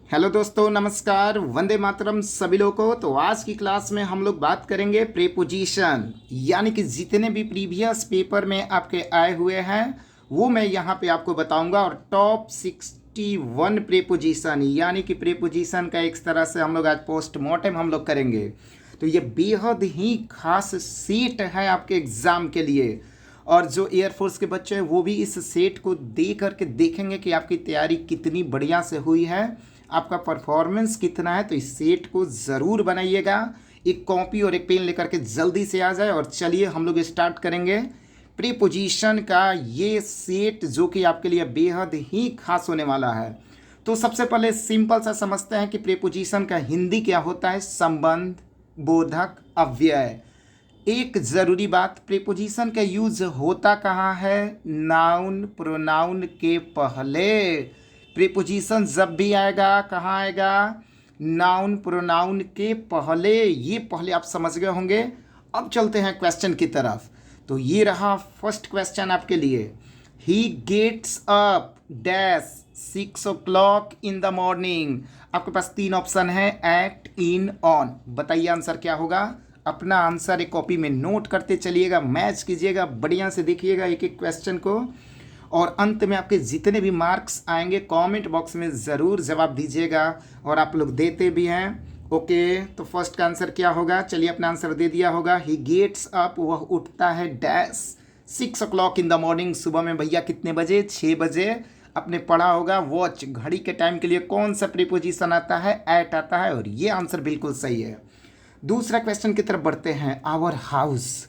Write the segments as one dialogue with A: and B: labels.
A: Hello दोस्तों, नमस्कार, वंदे मातरम सभी लोगों को। तो आज की क्लास में हम लोग बात करेंगे प्रीपोजिशन, यानी कि जितने भी प्रीवियस पेपर में आपके आए हुए हैं वो मैं यहाँ पे आपको बताऊंगा। और टॉप 61 प्रीपोजिशन, यानी कि प्रीपोजिशन का एक तरह से हम लोग आज पोस्टमार्टम हम लोग करेंगे। तो ये बेहद ही खास सीट है आपके एग्ज़ाम के लिए। और जो एयरफोर्स के बच्चे हैं वो भी इस सेट को दे करके देखेंगे कि आपकी तैयारी कितनी बढ़िया से हुई है, आपका परफॉर्मेंस कितना है। तो इस सेट को ज़रूर बनाइएगा। एक कॉपी और एक पेन लेकर के जल्दी से आ जाए और चलिए हम लोग स्टार्ट करेंगे प्रीपोजिशन का ये सेट, जो कि आपके लिए बेहद ही खास होने वाला है। तो सबसे पहले सिंपल सा समझते हैं कि प्रीपोजिशन का हिंदी क्या होता है। संबंध बोधक अव्यय। एक ज़रूरी बात, प्रीपोजिशन का यूज होता कहाँ है? नाउन प्रोनाउन के पहले। प्रीपोजिशन जब भी आएगा कहाँ आएगा? नाउन प्रोनाउन के पहले। ये पहले आप समझ गए होंगे। अब चलते हैं क्वेश्चन की तरफ। तो ये रहा फर्स्ट क्वेश्चन आपके लिए। He gets up dash 6 o'clock in the morning. आपके पास 3 ऑप्शन है, एट, इन, ऑन। बताइए आंसर क्या होगा। अपना आंसर एक कॉपी में नोट करते चलिएगा, मैच कीजिएगा, बढ़िया से देखिएगा एक एक क्वेश्चन को। और अंत में आपके जितने भी मार्क्स आएंगे कमेंट बॉक्स में ज़रूर जवाब दीजिएगा, और आप लोग देते भी हैं। ओके, तो फर्स्ट का आंसर क्या होगा? चलिए अपना आंसर दे दिया होगा। ही गेट्स अप, वह उठता है dash 6 o'clock in the morning. सुबह में भैया कितने बजे? 6 बजे। आपने पढ़ा होगा वॉच, घड़ी के टाइम के लिए कौन सा प्रीपोजिशन आता है? एट आता है, और ये आंसर बिल्कुल सही है। दूसरा क्वेश्चन की तरफ बढ़ते हैं। Our house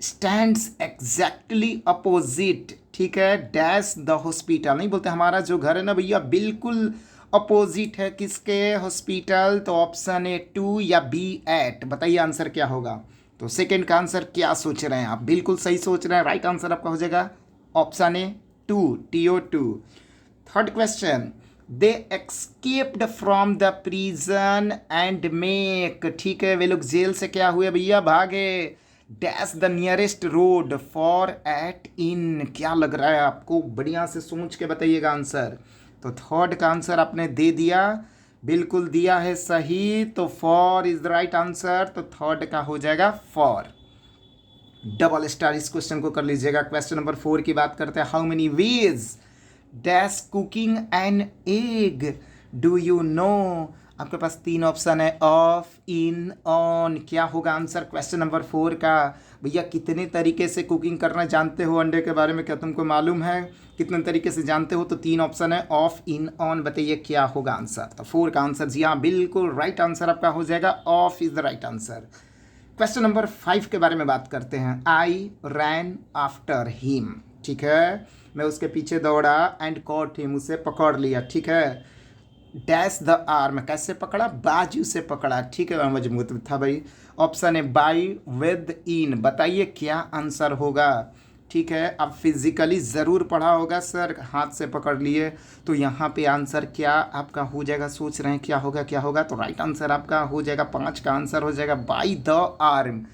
A: stands exactly opposite, ठीक है, डैश द हॉस्पिटल। नहीं बोलते हमारा जो घर है ना भैया बिल्कुल अपोजिट है किसके? हॉस्पिटल। तो ऑप्शन ए 2 या बी एट। बताइए आंसर क्या होगा। तो सेकंड का आंसर क्या सोच रहे हैं आप? बिल्कुल सही सोच रहे हैं। राइट आंसर आपका हो जाएगा option A 2, TO2। Third question, they escaped from the prison and make, ठीक है, वे लोग जेल से क्या हुए भैया? भागे। Dash the nearest road for at in. क्या लग रहा है आपको? बढ़िया से सोच के बताइएगा आंसर। तो थर्ड का आंसर आपने दे दिया, बिल्कुल दिया है सही। तो for is the right answer. तो थर्ड का हो जाएगा फॉर। डबल स्टार इस क्वेश्चन को कर लीजिएगा। क्वेश्चन नंबर 4 की बात करते हैं। How many ways dash cooking an egg do you know. आपके पास 3 ऑप्शन है, ऑफ, इन, ऑन। क्या होगा आंसर क्वेश्चन नंबर 4 का? भैया कितने तरीके से कुकिंग करना जानते हो अंडे के बारे में? क्या तुमको मालूम है कितने तरीके से जानते हो? तो 3 ऑप्शन है, ऑफ, इन, ऑन। बताइए क्या होगा आंसर। तो 4 का आंसर जी हाँ बिल्कुल राइट आंसर आपका हो जाएगा, of is the right answer. Question number 5 के बारे में बात करते हैं। आई रैन आफ्टर हिम, ठीक है, मैं उसके पीछे दौड़ा, एंड कॉट हिम, उसे पकड़ लिया, ठीक है। डैश द आर्म, कैसे पकड़ा? बाजू से पकड़ा, ठीक है, मजबूत था भाई। ऑप्शन है बाई, विद, इन। बताइए क्या आंसर होगा। ठीक है, अब फिजिकली ज़रूर पढ़ा होगा सर, हाथ से पकड़ लिए। तो यहाँ पे आंसर क्या आपका हो जाएगा? सोच रहे हैं क्या होगा क्या होगा। तो राइट आंसर आपका हो जाएगा 5 का आंसर हो जाएगा बाई द आर्म।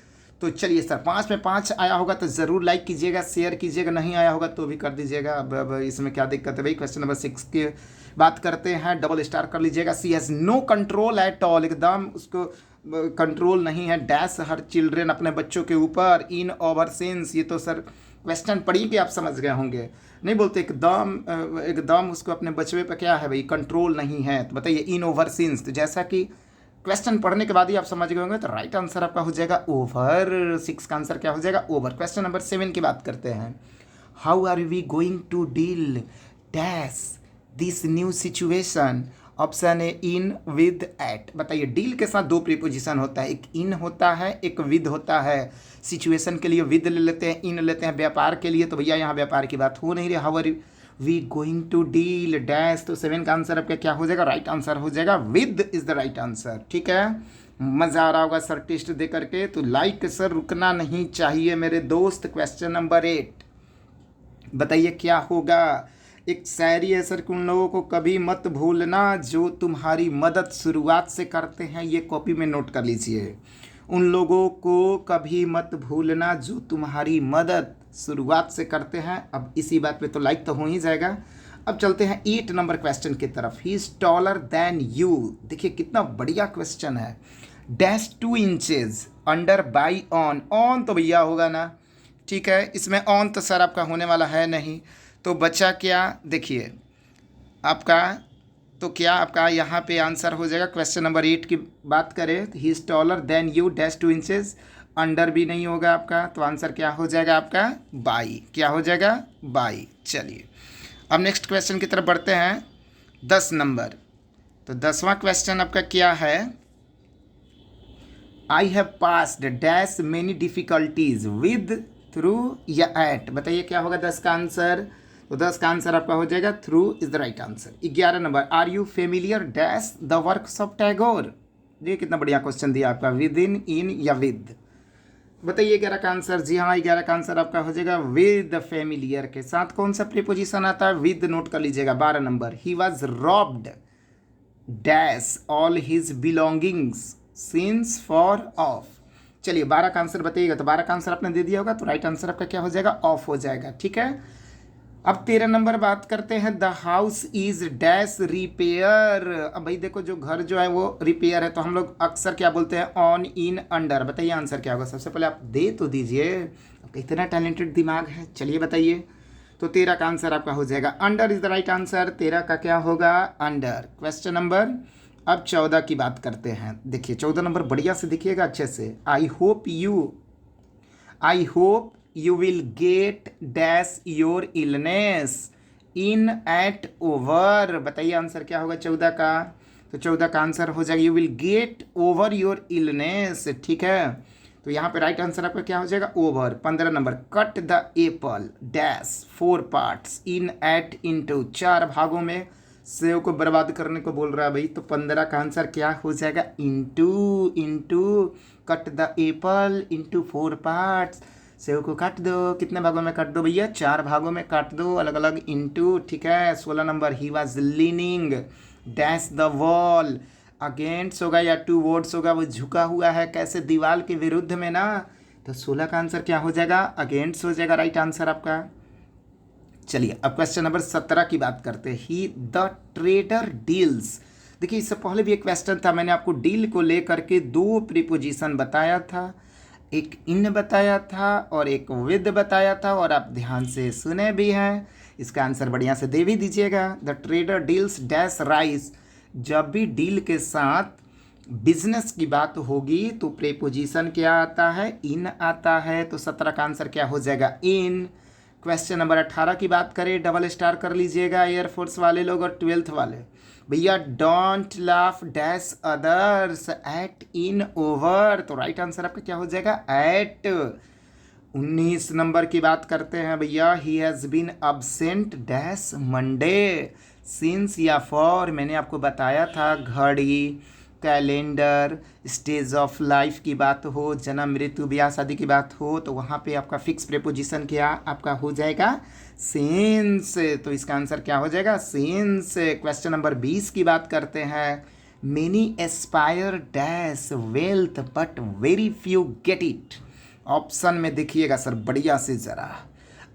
A: तो चलिए सर, 5 में 5 आया होगा तो ज़रूर लाइक कीजिएगा, शेयर कीजिएगा, नहीं आया होगा तो भी कर दीजिएगा। अब इसमें क्या दिक्कत है भाई। क्वेश्चन नंबर 6 की बात करते हैं। डबल स्टार कर लीजिएगा। She has no control at all, एकदम उसको कंट्रोल नहीं है। डैश हर चिल्ड्रेन, अपने बच्चों के ऊपर। इन ओवर सिंस, ये तो सर क्वेश्चन पढ़ी के आप समझ गए होंगे। नहीं बोलते एकदम उसको अपने बचवे पे क्या है भाई, कंट्रोल नहीं है। तो बताइए इन ओवर सिंस। तो जैसा कि क्वेश्चन पढ़ने के बाद ही आप समझ गए होंगे, तो राइट आंसर आपका हो जाएगा ओवर। 6 का आंसर क्या हो जाएगा? ओवर। क्वेश्चन नंबर 7 की बात करते हैं। How are we going to deal dash this new situation. Option A in, with, at. बताइए डील के साथ 2 प्रीपोजिशन होता है, एक इन होता है, एक विद होता है। सिचुएशन के लिए विद ले लेते हैं, इन लेते हैं। व्यापार के लिए तो भैया यहाँ व्यापार की बात हो नहीं रही। How are we going to deal dash. तो 7 का आंसर आपका क्या हो जाएगा? राइट आंसर हो जाएगा with is the right answer. ठीक है, मज़ा आ रहा होगा सर टेस्ट दे करके। तो लाइक सर रुकना नहीं चाहिए मेरे दोस्त। क्वेश्चन नंबर 8 बताइए क्या होगा। एक शायरी है सर कि उन लोगों को कभी मत भूलना जो तुम्हारी मदद शुरुआत से करते हैं। ये कॉपी में नोट कर लीजिए। उन लोगों को कभी मत भूलना जो तुम्हारी मदद शुरुआत से करते हैं। अब इसी बात पे तो लाइक तो हो ही जाएगा। अब चलते हैं 8 नंबर क्वेश्चन की तरफ। He is taller than you. देखिए कितना बढ़िया क्वेश्चन है। Dash 2 inches under by on. On तो भैया होगा ना, ठीक है, इसमें ऑन तो सर आपका होने वाला है नहीं, तो बचा क्या, देखिए आपका, तो क्या आपका यहाँ पे आंसर हो जाएगा। क्वेश्चन नंबर 8 की बात करें तो he is taller than you dash 2 inches, under भी नहीं होगा आपका, तो आंसर क्या हो जाएगा आपका बाई। क्या हो जाएगा बाई। चलिए अब नेक्स्ट क्वेश्चन की तरफ बढ़ते हैं, 10 नंबर। तो 10वां क्वेश्चन आपका क्या है। I have passed dash many difficulties with, through या एट। बताइए क्या होगा 10 का आंसर। तो 10 का आंसर आपका हो जाएगा through is the right answer. 11 number, are you familiar dash the works of Tagore. ये कितना बढ़िया क्वेश्चन दिया आपका, विद इन या विद। बताइए 11 का आंसर। जी हाँ, 11 का आंसर आपका हो जाएगा विद फेमिलियर के साथ कौन सा प्रीपोजिशन आता है, विद, नोट कर लीजिएगा। 12 number, he was robbed dash all his belongings since for of. चलिए 12 का आंसर बताइएगा। तो 12 का आंसर आपने दे दिया होगा, तो राइट आंसर आपका क्या हो जाएगा, ऑफ हो जाएगा। ठीक है, अब 13 नंबर बात करते हैं। The house is dash repair. अब भाई देखो जो घर जो है वो रिपेयर है, तो हम लोग अक्सर क्या बोलते हैं, ऑन, इन, अंडर। बताइए आंसर क्या होगा। सबसे पहले आप दे तो दीजिए, आपका इतना टैलेंटेड दिमाग है। चलिए बताइए, तो 13 का आंसर आपका हो जाएगा under is the right answer. 13 का क्या होगा, अंडर। क्वेश्चन नंबर अब 14 की बात करते हैं। देखिए 14 नंबर बढ़िया से देखिएगा अच्छे से। I hope you will get dash your illness in at over। बताइए आंसर क्या होगा 14 का। तो 14 का आंसर हो जाएगा you will get over your illness। ठीक है, तो यहाँ पे राइट आंसर आपका क्या हो जाएगा, over. 15 number, cut the apple dash 4 parts in at into. 4 भागों में सेव को बर्बाद करने को बोल रहा है भाई, तो 15 का आंसर क्या हो जाएगा, into cut the Apple into 4 parts. Save को काट दो, कितने भागों में काट दो भैया, 4 भागों में काट दो, अलग अलग इंटू। ठीक है, 16 number, he was leaning dash the wall against होगा या टू वर्ड्स होगा, वो झुका हुआ है कैसे, दीवार के विरुद्ध में ना। तो 16 का आंसर क्या हो जाएगा, अगेंस्ट हो जाएगा राइट आंसर आपका। चलिए अब क्वेश्चन नंबर 17 की बात करते हैं। ही द ट्रेडर डील्स। देखिए इससे पहले भी एक क्वेश्चन था, मैंने आपको डील को लेकर के 2 प्रीपोजिशन बताया था, एक इन बताया था और एक विद बताया था, और आप ध्यान से सुने भी हैं। इसका आंसर बढ़िया से दे भी दीजिएगा। The trader deals dash rice. जब भी डील के साथ बिजनेस की बात होगी तो प्रीपोजिशन क्या आता है, इन आता है। तो 17 का आंसर क्या हो जाएगा, इन। क्वेश्चन नंबर 18 की बात करें, डबल स्टार कर लीजिएगा एयरफोर्स वाले लोग और 12th वाले। भैया don't laugh dash others eight in over. तो राइट आंसर आपका क्या हो जाएगा, एट। 19 नंबर की बात करते हैं भैया। He has been absent dash Monday since या फॉर। मैंने आपको बताया था घड़ी, कैलेंडर, स्टेज ऑफ लाइफ की बात हो, जन्म मृत्यु ब्याह शादी की बात हो, तो वहाँ पे आपका फिक्स प्रीपोजिशन क्या आपका हो जाएगा, सिंस। तो इसका आंसर क्या हो जाएगा, सिंस। क्वेश्चन नंबर 20 की बात करते हैं। Many Aspire dash wealth but very few get it. Option में देखिएगा सर बढ़िया से ज़रा,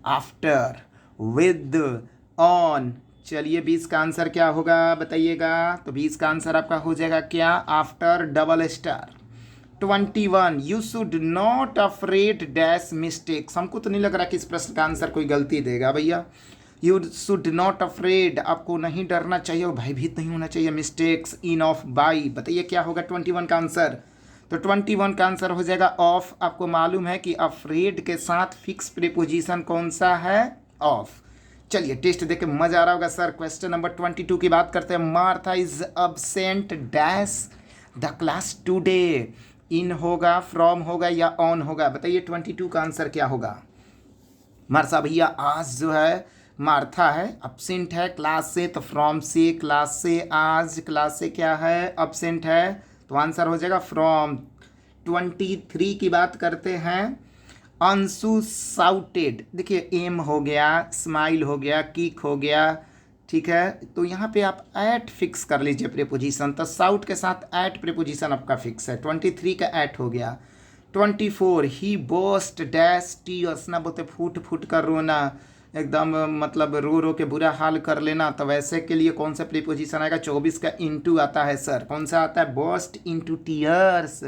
A: आफ्टर, विद, ऑन। चलिए 20 का आंसर क्या होगा बताइएगा। तो 20 का आंसर आपका हो जाएगा क्या, after, double star. 21, you should not afraid dash mistakes. हमको तो नहीं लग रहा कि इस प्रश्न का आंसर कोई गलती देगा भैया। यू शुड नॉट अफ्रेड, आपको नहीं डरना चाहिए और भयभीत नहीं होना चाहिए, मिस्टेक्स इन ऑफ बाई। बताइए क्या होगा 21 का आंसर। तो 21 का आंसर हो जाएगा ऑफ। आपको मालूम है कि अफ्रेड के साथ फिक्स प्रीपोजिशन कौन सा है, ऑफ। चलिए टेस्ट देख के मजा आ रहा होगा सर। क्वेश्चन नंबर 22 की बात करते हैं। Martha is absent dash the class today. In होगा, फ्रॉम होगा या ऑन होगा। बताइए 22 का आंसर क्या होगा। मार्था भैया आज जो है मार्था है, अब्सेंट है क्लास से, तो फ्रॉम से, क्लास से, आज क्लास से क्या है, अब्सेंट है, तो आंसर हो जाएगा फ्रॉम। 23 की बात करते हैं। अंशु साउटेड। देखिए एम हो गया, स्माइल हो गया, किक हो गया, ठीक है, तो यहाँ पे आप एट फिक्स कर लीजिए प्रीपोजिशन। तो साउट के साथ एट प्रीपोजिशन आपका फिक्स है। 23 का एट हो गया। 24, ही बोस्ट डैश टीयर्स। ना बोलते फूट फूट कर रोना, एकदम मतलब रो रो के बुरा हाल कर लेना, तो वैसे के लिए कौन सा प्रीपोजिशन आएगा? 24 का इनटू आता है सर। कौन सा आता है? Burst into tears.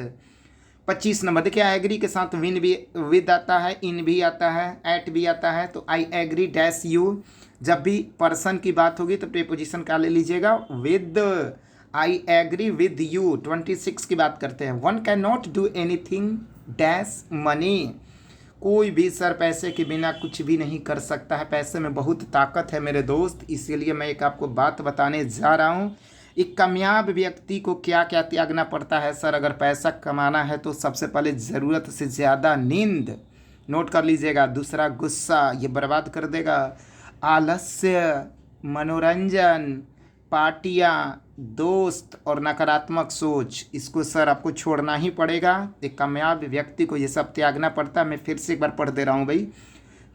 A: 25 नंबर देखिए, आई एग्री के साथ विन भी विद आता है, इन भी आता है, एट भी आता है। तो आई एग्री डैश यू, जब भी पर्सन की बात होगी तो प्रीपोजिशन क्या ले लीजिएगा? With. I agree with you. 26 की बात करते हैं। One can not do anything dash money, कोई भी सर पैसे के बिना कुछ भी नहीं कर सकता है। पैसे में बहुत ताकत है मेरे दोस्त, इसीलिए मैं एक आपको बात बताने जा रहा हूँ। एक कामयाब व्यक्ति को क्या क्या त्यागना पड़ता है सर अगर पैसा कमाना है तो? सबसे पहले ज़रूरत से ज़्यादा नींद, नोट कर लीजिएगा। दूसरा गुस्सा, ये बर्बाद कर देगा। आलस्य, मनोरंजन, पार्टियाँ, दोस्त और नकारात्मक सोच, इसको सर आपको छोड़ना ही पड़ेगा। एक कामयाब व्यक्ति को ये सब त्यागना पड़ता है। मैं फिर से एक बार पढ़ दे रहा हूँ भाई।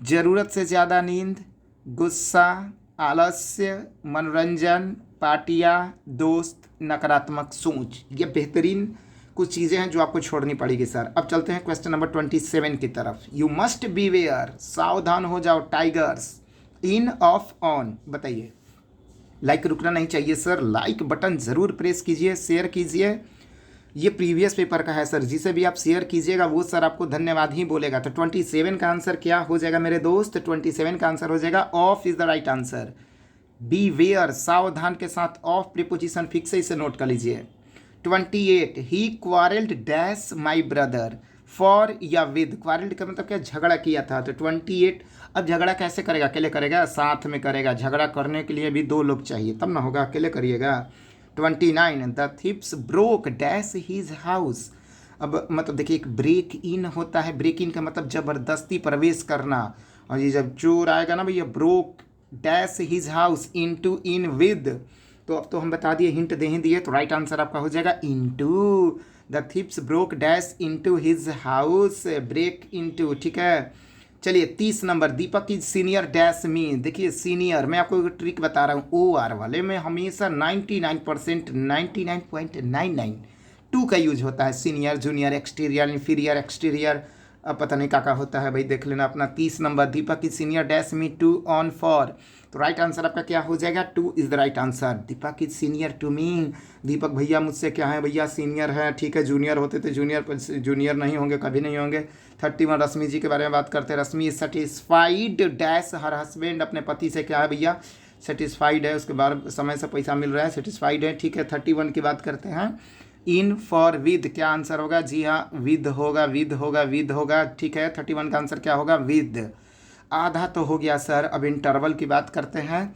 A: ज़रूरत से ज़्यादा नींद, गुस्सा, आलस्य, मनोरंजन, पार्टियाँ, दोस्त, नकारात्मक सोच, ये बेहतरीन कुछ चीज़ें हैं जो आपको छोड़नी पड़ेगी सर। अब चलते हैं क्वेश्चन नंबर 27 की तरफ। यू मस्ट बी वेयर, सावधान हो जाओ टाइगर्स, इन ऑफ ऑन। बताइए, लाइक रुकना नहीं चाहिए सर, लाइक बटन ज़रूर प्रेस कीजिए, शेयर कीजिए। ये प्रीवियस पेपर का है सर, जिसे भी आप शेयर कीजिएगा वो सर आपको धन्यवाद ही बोलेगा। तो 27 का आंसर क्या हो जाएगा मेरे दोस्त? 27 का आंसर हो जाएगा of is the right answer. Beware, सावधान के साथ ऑफ प्रीपोजिशन फिक्स है, इसे नोट कर लीजिए। 28, ही quarrelled dash my brother, for या विद। क्वारल्ड का मतलब क्या? झगड़ा किया था। तो 28, अब झगड़ा कैसे करेगा? अकेले करेगा? साथ में करेगा। झगड़ा करने के लिए भी दो लोग चाहिए तब ना होगा, अकेले करिएगा। 29, the thieves broke dash his house. अब मतलब देखिए, एक ब्रेक इन होता है। ब्रेक इन का मतलब ज़बरदस्ती प्रवेश करना, और ये जब चोर आएगा ना भैया, broke dash his house into in with. तो अब तो हम बता दिए, हिंट दे ही दिए, तो राइट आंसर आपका हो जाएगा into. The thieves broke dash into his house, break into. ठीक है, चलिए 30 number, Deepak is senior dash me. देखिए सीनियर, मैं आपको एक ट्रिक बता रहा हूँ, ओ आर वाले में हमेशा 99%, 99.99 टू का यूज होता है। Senior, junior, exterior, inferior, exterior, अब पता नहीं क्या होता है भाई, देख लेना अपना। 30 number, Deepak is senior dash me to on for. तो राइट आंसर आपका क्या हो जाएगा? To is the right answer. Deepak is senior to me, Deepak भैया मुझसे क्या है भैया? सीनियर है। ठीक है, जूनियर होते थे, जूनियर नहीं होंगे, कभी नहीं होंगे। 31, रश्मि जी के बारे में बात करते हैं। Rashmi is satisfied dash her husband, अपने पति से क्या है भैया? सेटिस्फाइड है, उसके बाद समय से पैसा मिल रहा है, सेटिस्फाइड है। ठीक है, 31 की बात करते हैं। इन फॉर विद, क्या आंसर होगा? जी हाँ, विद होगा, विद होगा, विद होगा। ठीक है, 31 का आंसर क्या होगा? विद। आधा तो हो गया सर, अब इंटरवल की बात करते हैं।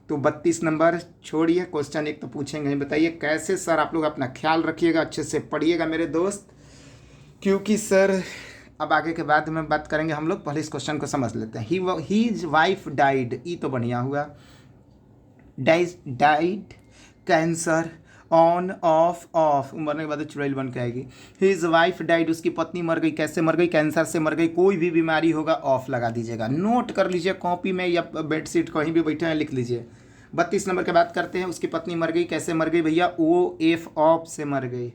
A: तो 32 नंबर छोड़िए, क्वेश्चन एक तो पूछेंगे। बताइए कैसे सर आप लोग अपना ख्याल रखिएगा, अच्छे से पढ़िएगा मेरे दोस्त, क्योंकि सर अब आगे के बाद में बात करेंगे हम लोग। पहले इस क्वेश्चन को समझ लेते हैं। हीज वाइफ डाइड, ई तो बढ़िया हुआ। डाइड, कैंसर, ऑन, ऑफ, मरने के बाद चुड़ैल बन के आएगी। हिज वाइफ डाइड, उसकी पत्नी मर गई। कैसे मर गई? कैंसर से मर गई। कोई भी बीमारी होगा ऑफ लगा दीजिएगा, नोट कर लीजिए कॉपी में या बेडशीट कहीं भी बैठे हैं लिख लीजिए। 32 नंबर की बात करते हैं। उसकी पत्नी मर गई, कैसे मर गई भैया? ओ एफ ऑफ से मर गई,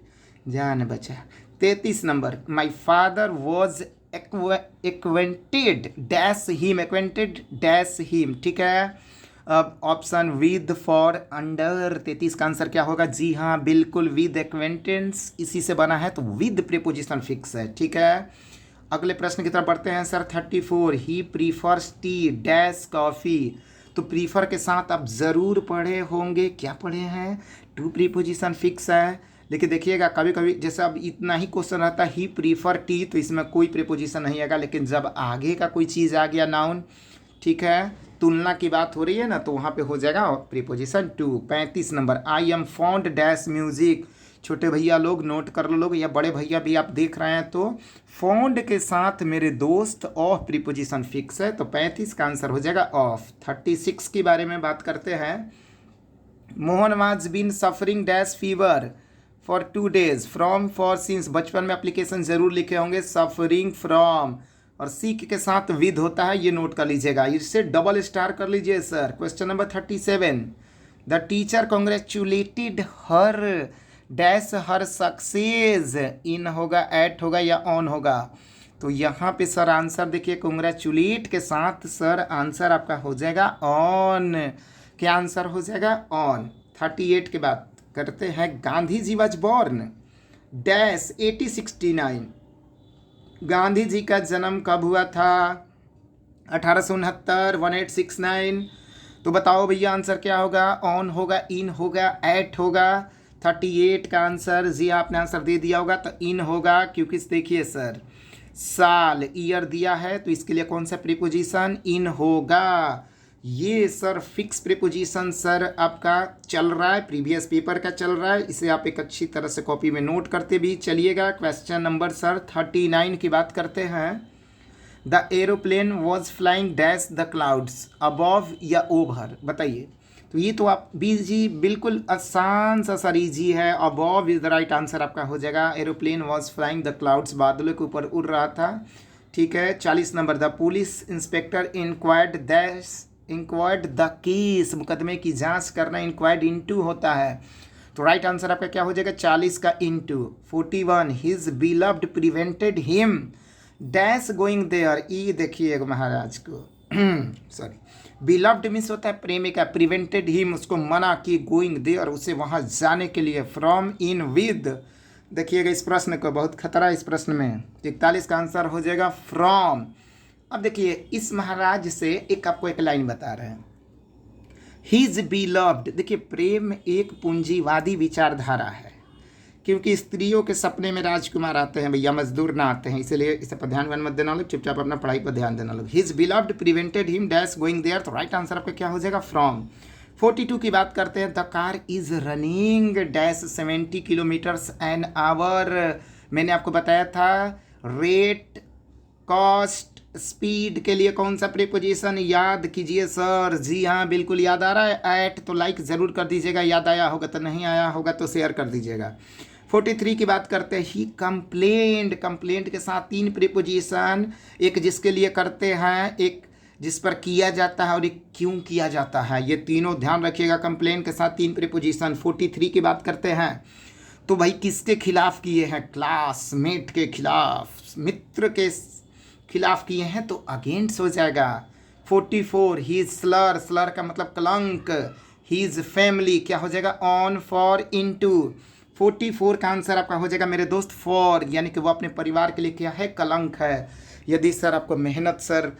A: जान बचा। 33 number, my father was acquainted dash him, acquainted dash him. ठीक है, अब ऑप्शन विद फॉर अंडर। 33 का आंसर क्या होगा? जी हाँ बिल्कुल, विद एक्वेंटेंस इसी से बना है, तो विद प्रीपोजिशन फिक्स है। ठीक है, अगले प्रश्न की तरफ बढ़ते हैं सर। 34, ही प्रीफर्स टी डैश कॉफ़ी। तो प्रीफर के साथ आप ज़रूर पढ़े होंगे, क्या पढ़े हैं? टू प्रीपोजिशन फिक्स है। लेकिन देखिएगा कभी कभी जैसे अब इतना ही क्वेश्चन रहता है, ही प्रीफर टी, तो इसमें कोई प्रीपोजिशन नहीं आएगा। लेकिन जब आगे का कोई चीज़ आ गया, नाउन, ठीक है, तुलना की बात हो रही है ना, तो वहाँ पे हो जाएगा preposition to. 35 number, I am fond dash music. छोटे भैया लोग नोट कर लो लोग, या बड़े भैया भी आप देख रहे हैं, तो फॉन्ड के साथ मेरे दोस्त ऑफ प्रीपोजिशन फिक्स है, तो 35 का आंसर हो जाएगा ऑफ। 36 के बारे में बात करते हैं। Mohan was been suffering dash fever for 2 days from for since. बचपन में एप्लीकेशन जरूर लिखे होंगे, सफरिंग फ्रॉम, और सीख के साथ विद होता है, ये नोट कर लीजिएगा। इससे डबल स्टार कर लीजिए sir. Question number 37, the teacher congratulated her dash her success. In होगा, एट होगा या ऑन होगा? तो यहाँ पे सर आंसर देखिए कंग्रेचुलेट के साथ सर आंसर आपका हो जाएगा ऑन। क्या आंसर हो जाएगा? ऑन। 38 की बात करते हैं। Gandhi ji was born dash 1869। Gandhi ji का जन्म कब हुआ था? 1869, 1869। तो बताओ भैया आंसर क्या होगा? ऑन होगा, इन होगा, एट होगा? 38 का आंसर जी आपने आंसर दे दिया होगा, तो इन होगा, क्योंकि देखिए सर साल ईयर दिया है, तो इसके लिए कौन सा प्रीपोजिशन? इन होगा। ये सर फिक्स प्रीपोजिशन सर आपका चल रहा है, प्रीवियस पेपर का चल रहा है, इसे आप एक अच्छी तरह से कॉपी में नोट करते भी चलिएगा। क्वेश्चन नंबर सर 39 की बात करते हैं। The aeroplane was flying dash the clouds, above या ओवर? बताइए। तो ये तो आप जी बिल्कुल आसान सा सर इजी है, above is the right answer आपका हो जाएगा। Aeroplane was flying the clouds, बादलों के ऊपर उड़ रहा था। ठीक है। 40 number, the police inspector inquired the case, मुकदमे की जांच करना इंक्वायर्ड इनटू होता है, तो राइट आंसर आपका क्या हो जाएगा? 40 का into. 41, his beloved prevented him dash going there. ई देखिए महाराज को सॉरी, बिलव्ड मीन्स होता है प्रेमिका, प्रिवेंटेड हिम उसको मना की, गोइंग देयर उसे वहाँ जाने के लिए, फ्रॉम इन विद। देखिएगा इस प्रश्न को, बहुत खतरा है इस प्रश्न में। 41 का आंसर हो जाएगा फ्रॉम। अब देखिए इस महाराज से आपको एक लाइन बता रहे हैं, हिज बिलव्ड। देखिए प्रेम एक पूंजीवादी विचारधारा है, क्योंकि स्त्रियों के सपने में राजकुमार आते हैं भैया, मजदूर ना आते हैं, इसलिए इसे पर ध्यान मत देना लोग, चुपचाप अपना पढ़ाई पर ध्यान देना लोग। His beloved prevented him dash going there, तो राइट आंसर आपका क्या हो जाएगा? फ्रॉम। 42 की बात करते हैं। The car is running dash 70 kilometres an hour. मैंने आपको बताया था रेट, कॉस्ट, स्पीड के लिए कौन सा प्रीपोजिशन याद कीजिए सर? जी हाँ बिल्कुल याद आ रहा है। एट तो लाइक ज़रूर कर दीजिएगा, याद आया होगा तो, नहीं आया होगा तो शेयर कर दीजिएगा। 43 की बात करते हैं। ही कंप्लेंट, कंप्लेंट के साथ 3 प्रीपोजिशन, एक जिसके लिए करते हैं, एक जिस पर किया जाता है, और एक क्यों किया जाता है, ये तीनों ध्यान रखिएगा। कंप्लेंट के साथ 3 प्रीपोजिशन। 43 की बात करते हैं, तो भाई किसके खिलाफ किए हैं? क्लासमेट के खिलाफ, मित्र के खिलाफ किए हैं, तो अगेंस्ट हो जाएगा। 44, ही स्लर, स्लर का मतलब कलंक। हीज फैमिली क्या हो जाएगा? On, for, into. 44 का आंसर आपका हो जाएगा मेरे दोस्त फॉर, यानी कि वो अपने परिवार के लिए क्या है? कलंक है। यदि सर आपको मेहनत सर,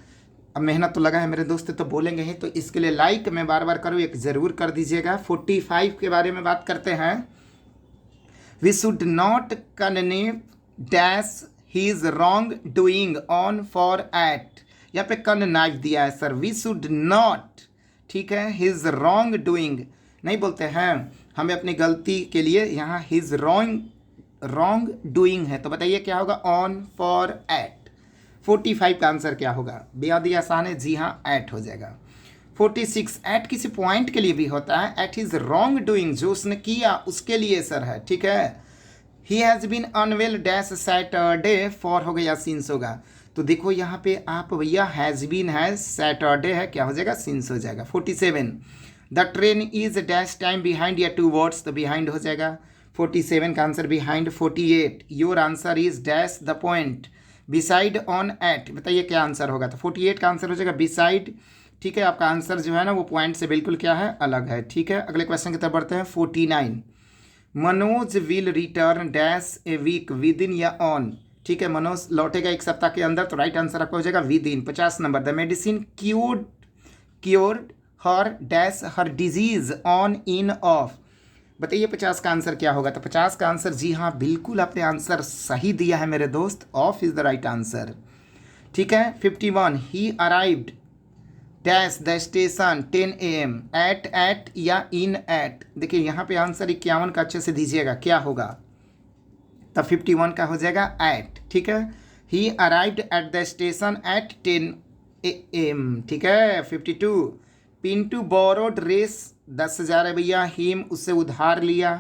A: अब मेहनत तो लगा है मेरे दोस्त, तो बोलेंगे ही, तो इसके लिए लाइक मैं बार बार करूँ, एक ज़रूर कर दीजिएगा। 45 के बारे में बात करते हैं। We should not condemn dash his wrongdoing on, for, at. यहाँ पे कन नाइफ दिया है सर, वी शुड नॉट, ठीक है, हिज रॉन्ग डूइंग नहीं बोलते हैं, हमें अपनी गलती के लिए यहाँ हिज रॉन्ग डूइंग है, तो बताइए क्या होगा? On, for, eight. 45 का आंसर क्या होगा? बेहद ही आसान है, जी हाँ एट हो जाएगा। 46, एट किसी पॉइंट के लिए भी होता है, एट हिज रॉन्ग डूइंग, जो उसने किया उसके लिए सर है, ठीक है। He has been unwell dash Saturday, for हो गया, सिंस होगा। तो देखो यहाँ पे आप भैया हैज़ बीन है, सैटरडे है, क्या हो जाएगा? सिंस हो जाएगा। 47, the train is dash time behind, या 2 वर्ड्स, तो बिहाइंड हो जाएगा। 47 का answer behind. 48, your answer is dash the point, beside, on, at, बताइए क्या आंसर होगा? तो 48 का आंसर हो जाएगा बिसाइड, ठीक है। आपका आंसर जो है ना वो पॉइंट से बिल्कुल क्या है? अलग है, ठीक है। अगले क्वेश्चन की तरफ बढ़ते हैं। 49, Manoj will return dash a week, within या ऑन, ठीक है। मनोज लौटेगा 1 सप्ताह के अंदर, तो राइट आंसर आपका हो जाएगा with in. 50 number, the medicine cured her dash her disease, on, in, of, बताइए 50 का आंसर क्या होगा? तो 50 का आंसर, जी हाँ बिल्कुल आपने आंसर सही दिया है मेरे दोस्त, of is the right answer, ठीक है। 51, he arrived dash the station 10 AM, at या इन एट, देखिए यहाँ पे आंसर 51 का अच्छे से दीजिएगा, क्या होगा? तब 51 का हो जाएगा एट, ठीक है। ही arrived at the station at 10 AM, ठीक है। 52, पिंटू बोरोड रेस, 10,000 है भैया, हिम उससे उधार लिया,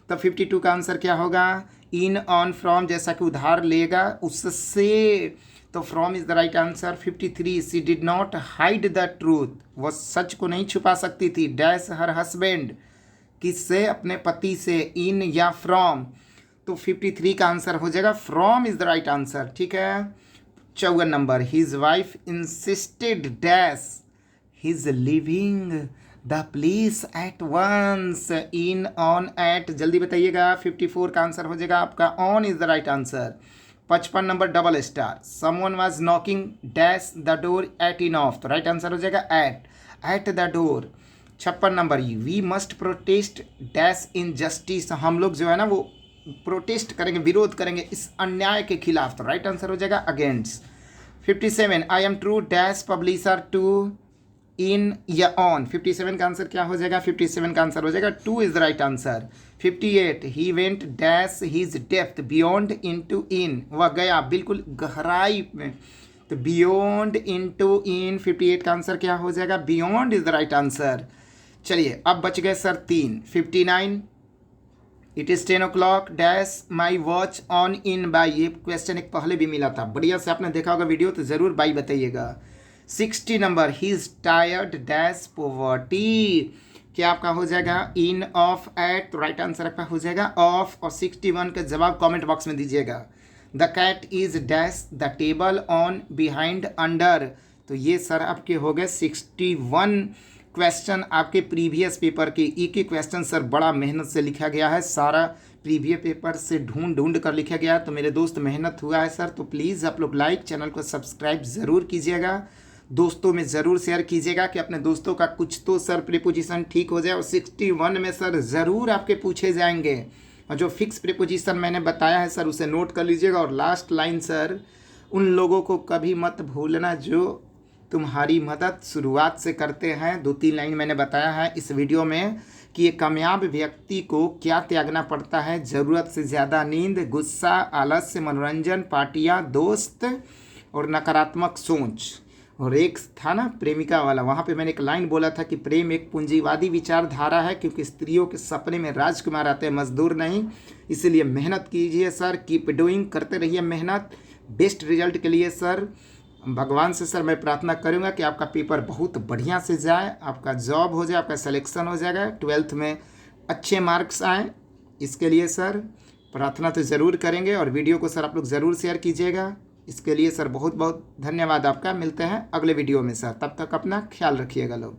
A: तब 52 का आंसर क्या होगा? इन, ऑन, फ्रॉम, जैसा कि उधार लेगा उससे, तो from is the right answer. 53, she did not hide the truth, वो सच को नहीं छुपा सकती थी, डैश हर हस्बैंड, किससे? अपने पति से, इन या फ्रॉम, तो 53 का आंसर हो जाएगा from is the right answer, ठीक है। 54 number, his wife insisted dash his leaving the police at once, in on at, जल्दी बताइएगा। 54 का आंसर हो जाएगा आपका on is the right answer. 55 number double star, someone was knocking dash the door at in of, तो right answer हो जाएगा at the door. 56 number, we must protest dash injustice, हम लोग जो है ना वो प्रोटेस्ट करेंगे, विरोध करेंगे इस अन्याय के खिलाफ, तो राइट आंसर हो जाएगा against. 57, I am true dash publisher to in या ऑन, 57 का आंसर क्या हो जाएगा? 57 का आंसर हो जाएगा two is the right answer. 58, he went dash his depth beyond into in, वह गया बिल्कुल गहराई में, तो बियॉन्ड इनटू इन, 58 का आंसर क्या हो जाएगा? Beyond is the right answer. चलिए अब बच गए sir 3। 59, it is 10 o'clock dash my watch on in by, ये क्वेश्चन एक पहले भी मिला था, बढ़िया से आपने देखा होगा वीडियो तो ज़रूर बाई बताइएगा। 60 number, he is tired dash poverty, क्या आपका हो जाएगा? इन ऑफ एट, तो राइट आंसर आपका हो जाएगा ऑफ, और 61 का जवाब कमेंट बॉक्स में दीजिएगा। The cat is dash the table on behind under, तो ये सर आपके हो गए 61 क्वेश्चन आपके प्रीवियस पेपर के। एक एक क्वेश्चन सर बड़ा मेहनत से लिखा गया है, सारा प्रीवियस पेपर से ढूंढ कर लिखा गया है, तो मेरे दोस्त मेहनत हुआ है सर, तो प्लीज़ आप लोग लाइक, चैनल को सब्सक्राइब ज़रूर कीजिएगा, दोस्तों में ज़रूर शेयर कीजिएगा कि अपने दोस्तों का कुछ तो सर प्रीपोजिशन ठीक हो जाए। और 61 में सर ज़रूर आपके पूछे जाएंगे, और जो फिक्स प्रीपोजिशन मैंने बताया है सर उसे नोट कर लीजिएगा। और लास्ट लाइन सर, उन लोगों को कभी मत भूलना जो तुम्हारी मदद शुरुआत से करते हैं। 2-3 लाइन मैंने बताया है इस वीडियो में कि एक कामयाब व्यक्ति को क्या त्यागना पड़ता है? ज़रूरत से ज़्यादा नींद, गुस्सा, आलस्य, मनोरंजन, पार्टियाँ, दोस्त और नकारात्मक सोच। और एक था ना प्रेमिका वाला, वहाँ पे मैंने एक लाइन बोला था कि प्रेम एक पूंजीवादी विचारधारा है, क्योंकि स्त्रियों के सपने में राजकुमार आते हैं, मजदूर नहीं। इसीलिए मेहनत कीजिए सर, कीप डूइंग, करते रहिए मेहनत बेस्ट रिजल्ट के लिए सर। भगवान से सर मैं प्रार्थना करूंगा कि आपका पेपर बहुत बढ़िया से जाए, आपका जॉब हो जाए, आपका सिलेक्शन हो जाएगा, 12th में अच्छे मार्क्स आए, इसके लिए सर प्रार्थना तो ज़रूर करेंगे। और वीडियो को सर आप लोग ज़रूर शेयर कीजिएगा, इसके लिए सर बहुत बहुत धन्यवाद आपका। मिलते हैं अगले वीडियो में सर, तब तक अपना ख्याल रखिएगा लोग।